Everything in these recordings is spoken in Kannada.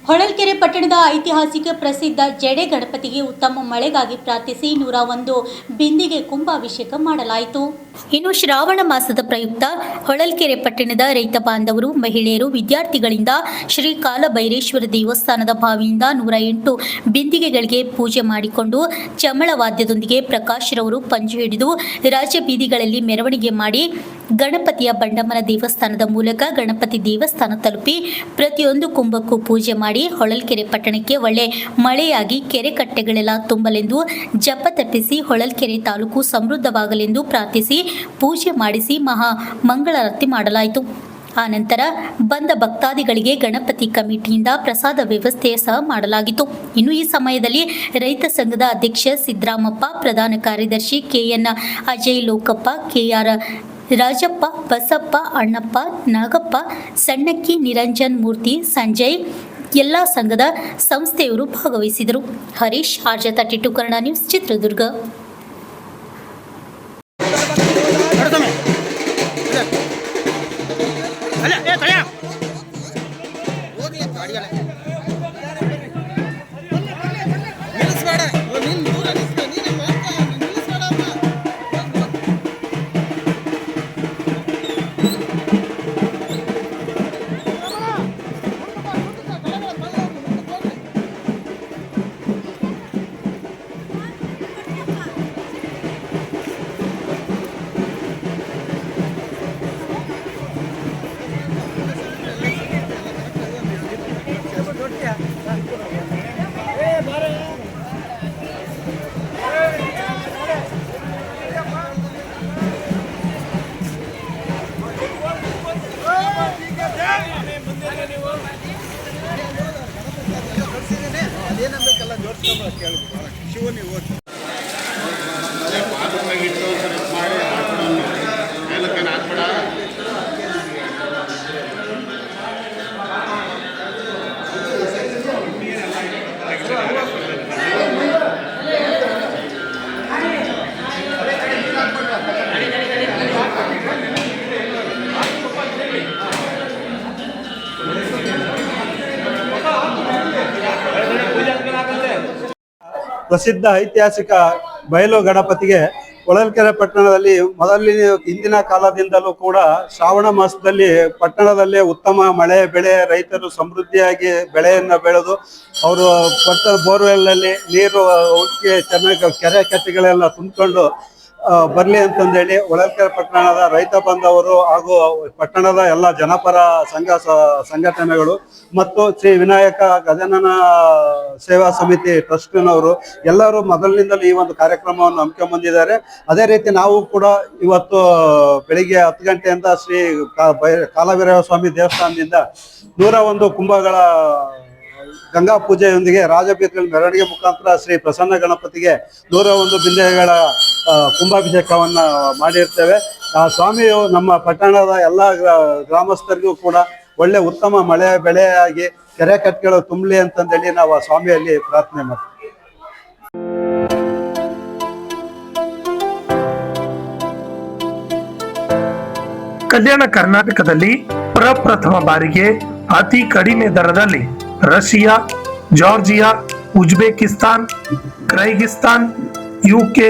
ಹೊಳಲ್ಕೆರೆ ಪಟ್ಟಣದ ಐತಿಹಾಸಿಕ ಪ್ರಸಿದ್ಧ ಜಡೆ ಗಣಪತಿಗೆ ಉತ್ತಮ ಮಳೆಗಾಗಿ ಪ್ರಾರ್ಥಿಸಿ 101 ಬಿಂದಿಗೆ ಕುಂಭಾಭಿಷೇಕ ಮಾಡಲಾಯಿತು. ಇನ್ನು ಶ್ರಾವಣ ಮಾಸದ ಪ್ರಯುಕ್ತ ಹೊಳಲ್ಕೆರೆ ಪಟ್ಟಣದ ರೈತ ಬಾಂಧವರು, ಮಹಿಳೆಯರು, ವಿದ್ಯಾರ್ಥಿಗಳಿಂದ ಶ್ರೀ ಕಾಲಭೈರೇಶ್ವರ ದೇವಸ್ಥಾನದ ಬಾವಿಯಿಂದ 108 ಬಿಂದಿಗೆಗಳಿಗೆ ಪೂಜೆ ಮಾಡಿಕೊಂಡು ಚಮಳ ವಾದ್ಯದೊಂದಿಗೆ ಪ್ರಕಾಶ್ ರವರು ಪಂಜು ಹಿಡಿದು ರಾಜ್ಯ ಬೀದಿಗಳಲ್ಲಿ ಮೆರವಣಿಗೆ ಮಾಡಿ ಗಣಪತಿಯ ಬಂಡಮ್ಮನ ದೇವಸ್ಥಾನದ ಮೂಲಕ ಗಣಪತಿ ದೇವಸ್ಥಾನ ತಲುಪಿ ಪ್ರತಿಯೊಂದು ಕುಂಭಕ್ಕೂ ಪೂಜೆ ಮಾಡಿ ಹೊಳಲ್ಕೆರೆ ಪಟ್ಟಣಕ್ಕೆ ಒಳ್ಳೆ ಮಳೆಯಾಗಿ ಕೆರೆ ಕಟ್ಟೆಗಳೆಲ್ಲ ತುಂಬಲೆಂದು ಜಪ ತಪ್ಪಿಸಿ ಹೊಳಲ್ಕೆರೆ ತಾಲೂಕು ಸಮೃದ್ಧವಾಗಲೆಂದು ಪ್ರಾರ್ಥಿಸಿ ಪೂಜೆ ಮಾಡಿಸಿ ಮಹಾ ಮಂಗಳಾರತಿ ಮಾಡಲಾಯಿತು. ಆನಂತರ ಬಂದ ಭಕ್ತಾದಿಗಳಿಗೆ ಗಣಪತಿ ಕಮಿಟಿಯಿಂದ ಪ್ರಸಾದ ವ್ಯವಸ್ಥೆ ಸಹ ಮಾಡಲಾಗಿತ್ತು. ಇನ್ನು ಈ ಸಮಯದಲ್ಲಿ ರೈತ ಸಂಘದ ಅಧ್ಯಕ್ಷ ಸಿದ್ದರಾಮಪ್ಪ, ಪ್ರಧಾನ ಕಾರ್ಯದರ್ಶಿ ಕೆಎನ್ ಅಜಯ್, ಲೋಕಪ್ಪ, ಕೆಆರ್ ರಾಜಪ್ಪ, ಬಸಪ್ಪ, ಅಣ್ಣಪ್ಪ, ನಾಗಪ್ಪ, ಸಣ್ಣಕ್ಕಿ, ನಿರಂಜನ್ ಮೂರ್ತಿ, ಸಂಜಯ್, ಎಲ್ಲ ಸಂಘದ ಸಂಸ್ಥೆಯವರು ಭಾಗವಹಿಸಿದರು. ಹರೀಶ್, ಆರ್ಜ 32 ಕನ್ನಡ ನ್ಯೂಸ್, ಚಿತ್ರದುರ್ಗ. ಪ್ರಸಿದ್ಧ ಐತಿಹಾಸಿಕ ಬಯಲು ಗಣಪತಿಗೆ ಹೊಳಲ್ಕೆರೆ ಪಟ್ಟಣದಲ್ಲಿ ಹಿಂದಿನ ಕಾಲದಿಂದಲೂ ಕೂಡ ಶ್ರಾವಣ ಮಾಸದಲ್ಲಿ ಪಟ್ಟಣದಲ್ಲೇ ಉತ್ತಮ ಮಳೆ ಬೆಳೆ, ರೈತರು ಸಮೃದ್ಧಿಯಾಗಿ ಬೆಳೆಯನ್ನು ಬೆಳೆದು ಅವರು ಬೋರ್ವೆಲ್ನಲ್ಲಿ ನೀರು ಉಕ್ಕಿ ಚೆನ್ನಾಗಿ ಕೆರೆ ಕಟ್ಟೆಗಳೆಲ್ಲ ತುಂಬಿಕೊಂಡು ಬರಲಿ ಅಂತಂದೇಳಿ ಹೊಳಲ್ಕೆರೆ ಪಟ್ಟಣದ ರೈತ ಬಾಂಧವರು ಹಾಗೂ ಪಟ್ಟಣದ ಎಲ್ಲ ಜನಪರ ಸಂಘಟನೆಗಳು ಮತ್ತು ಶ್ರೀ ವಿನಾಯಕ ಗಜಾನನ ಸೇವಾ ಸಮಿತಿ ಟ್ರಸ್ಟ್ನವರು ಎಲ್ಲರೂ ಮೊದಲಿನಿಂದಲೂ ಈ ಒಂದು ಕಾರ್ಯಕ್ರಮವನ್ನು ಹಮ್ಮಿಕೊಂಡಿದ್ದಾರೆ. ಅದೇ ರೀತಿ ನಾವು ಕೂಡ ಇವತ್ತು ಬೆಳಿಗ್ಗೆ 10 ಗಂಟೆಯಿಂದ ಶ್ರೀ ಕಾಲಭೈರವ ಸ್ವಾಮಿ ದೇವಸ್ಥಾನದಿಂದ 101 ಕುಂಭಗಳ ಗಂಗಾ ಪೂಜೆಯೊಂದಿಗೆ ರಾಜಬೀದಿಗಳ ಮೆರವಣಿಗೆ ಮುಖಾಂತರ ಶ್ರೀ ಪ್ರಸನ್ನ ಗಣಪತಿಗೆ 101 ಬಿಂದಿಗೆಗಳ ಕುಂಭಾಭಿಷೇಕವನ್ನ ಮಾಡಿರ್ತೇವೆ. ಆ ಸ್ವಾಮಿಯು ನಮ್ಮ ಪಟ್ಟಣದ ಎಲ್ಲ ಗ್ರಾಮಸ್ಥರಿಗೂ ಕೂಡ ಒಳ್ಳೆ ಉತ್ತಮ ಮಳೆ ಬೆಳೆಯಾಗಿ ಕೆರೆ ಕಟ್ಟೆಗಳು ತುಂಬಲಿ ಅಂತಂದೇಳಿ ನಾವು ಆ ಸ್ವಾಮಿಯಲ್ಲಿ ಪ್ರಾರ್ಥನೆ ಮಾಡ್ತೀವಿ. ಕಲ್ಯಾಣ ಕರ್ನಾಟಕದಲ್ಲಿ ಪ್ರಪ್ರಥಮ ಬಾರಿಗೆ ಅತಿ ಕಡಿಮೆ ದರದಲ್ಲಿ Russia, Georgia, Uzbekistan, Kyrgyzstan, UK,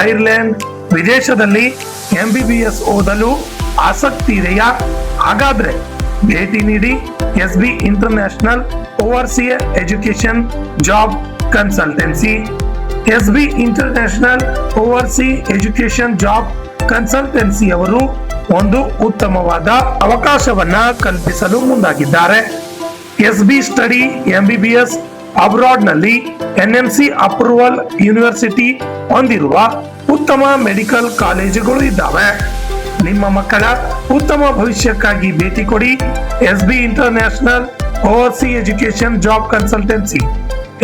Ireland ವಿದೇಶದಲ್ಲಿ MBBS ಓದಲು ಆಸಕ್ತಿ ಇದೆಯಾ? ಹಾಗಾದ್ರೆ ಭೇಟಿ ನೀಡಿ SB international overseas education job consultancy. SB international overseas education job consultancy ಅವರು ಒಂದು ಉತ್ತಮವಾದ ಅವಕಾಶವನ್ನ ಕಲ್ಪಿಸಲು ಮುಂದಾಗಿದ್ದಾರೆ. SB ಸ್ಟಡಿ MBBS ಅಬ್ರಾಡ್ ನಲ್ಲಿ NMC ಅಪ್ರೂವಲ್ ಯೂನಿವರ್ಸಿಟಿ ಹೊಂದಿರುವ ಉತ್ತಮ ಮೆಡಿಕಲ್ ಕಾಲೇಜುಗಳು ಇದ್ದಾವೆ. ನಿಮ್ಮ ಮಕ್ಕಳ ಉತ್ತಮ ಭವಿಷ್ಯಕ್ಕಾಗಿ ಭೇಟಿ ಕೊಡಿ SB international overseas education job consultancy.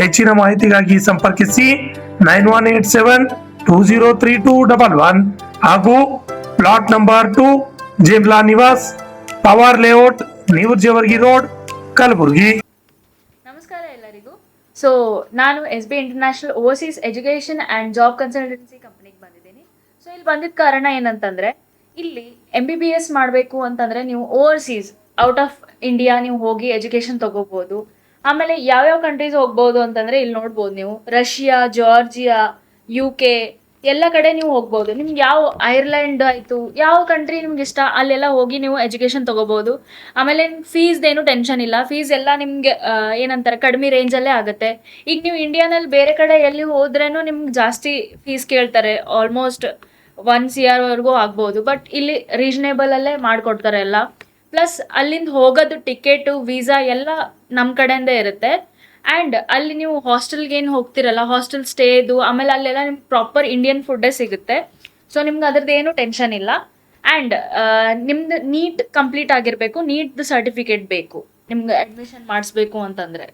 ಹೆಚ್ಚಿನ ಮಾಹಿತಿಗಾಗಿ ಸಂಪರ್ಕಿಸಿ 9187203211 ಹಾಗೂ plot number 2, Jimla Nivas, power layout, ನ್ಯೂಜವರ್ಗಿ ರೋಡ್, ಕಲಬುರಗಿ. ನಮಸ್ಕಾರ ಎಲ್ಲರಿಗೂ. ಸೊ ನಾನು SB international overseas education and job consultancy ಕಂಪನಿಗೆ ಬಂದಿದ್ದೀನಿ. ಸೊ ಇಲ್ಲಿ ಬಂದಿದ್ದ ಕಾರಣ ಏನಂತಂದರೆ, ಇಲ್ಲಿ MBBS ಮಾಡಬೇಕು ಅಂತಂದರೆ ನೀವು ಓವರ್ಸೀಸ್ ಔಟ್ ಆಫ್ ಇಂಡಿಯಾ ನೀವು ಹೋಗಿ ಎಜುಕೇಷನ್ ತೊಗೋಬೋದು. ಆಮೇಲೆ ಯಾವ್ಯಾವ ಕಂಟ್ರೀಸ್ ಹೋಗ್ಬೋದು ಅಂತಂದ್ರೆ ಇಲ್ಲಿ ನೋಡ್ಬೋದು ನೀವು, ರಷ್ಯಾ, ಜಾರ್ಜಿಯಾ, UK ಎಲ್ಲ ಕಡೆ ನೀವು ಹೋಗ್ಬೋದು. ನಿಮ್ಗೆ ಯಾವ ಐರ್ಲೆಂಡ್ ಆಯಿತು, ಯಾವ ಕಂಟ್ರಿ ನಿಮ್ಗೆ ಇಷ್ಟ ಅಲ್ಲೆಲ್ಲ ಹೋಗಿ ನೀವು ಎಜುಕೇಷನ್ ತೊಗೋಬೋದು. ಆಮೇಲೆ ಫೀಸ್ದೇನು ಟೆನ್ಷನ್ ಇಲ್ಲ, ಫೀಸ್ ಎಲ್ಲ ನಿಮಗೆ ಏನಂತಾರೆ ಕಡಿಮೆ ರೇಂಜಲ್ಲೇ ಆಗುತ್ತೆ. ಈಗ ನೀವು ಇಂಡಿಯಾನಲ್ಲಿ ಬೇರೆ ಕಡೆ ಎಲ್ಲಿ ಹೋದ್ರೇನು ನಿಮ್ಗೆ ಜಾಸ್ತಿ ಫೀಸ್ ಕೇಳ್ತಾರೆ, ಆಲ್ಮೋಸ್ಟ್ 1 CR ವರೆಗೂ ಆಗ್ಬೋದು. ಬಟ್ ಇಲ್ಲಿ ರೀಸನೇಬಲಲ್ಲೇ ಮಾಡಿಕೊಡ್ತಾರೆ ಎಲ್ಲ. ಪ್ಲಸ್ ಅಲ್ಲಿಂದ ಹೋಗೋದು ಟಿಕೆಟು, ವೀಸಾ ಎಲ್ಲ ನಮ್ಮ ಕಡೆಯಿಂದ ಇರುತ್ತೆ. ಆ್ಯಂಡ್ ಅಲ್ಲಿ ನೀವು ಹಾಸ್ಟೆಲ್ಗೆ ಏನು ಹೋಗ್ತಿರಲ್ಲ, ಹಾಸ್ಟೆಲ್ ಸ್ಟೇದು, ಆಮೇಲೆ ಅಲ್ಲೆಲ್ಲ ನಿಮ್ಗೆ ಪ್ರಾಪರ್ ಇಂಡಿಯನ್ ಫುಡ್ಡೇ ಸಿಗುತ್ತೆ. ಸೊ ನಿಮ್ಗೆ ಅದ್ರದ್ದು ಏನು ಟೆನ್ಷನ್ ಇಲ್ಲ. ಆ್ಯಂಡ್ ನಿಮ್ದು ನೀಟ್ ಕಂಪ್ಲೀಟ್ ಆಗಿರಬೇಕು, ನೀಟ್ದು ಸರ್ಟಿಫಿಕೇಟ್ ಬೇಕು ನಿಮ್ಗೆ ಅಡ್ಮಿಷನ್ ಮಾಡಿಸ್ಬೇಕು ಅಂತಂದರೆ.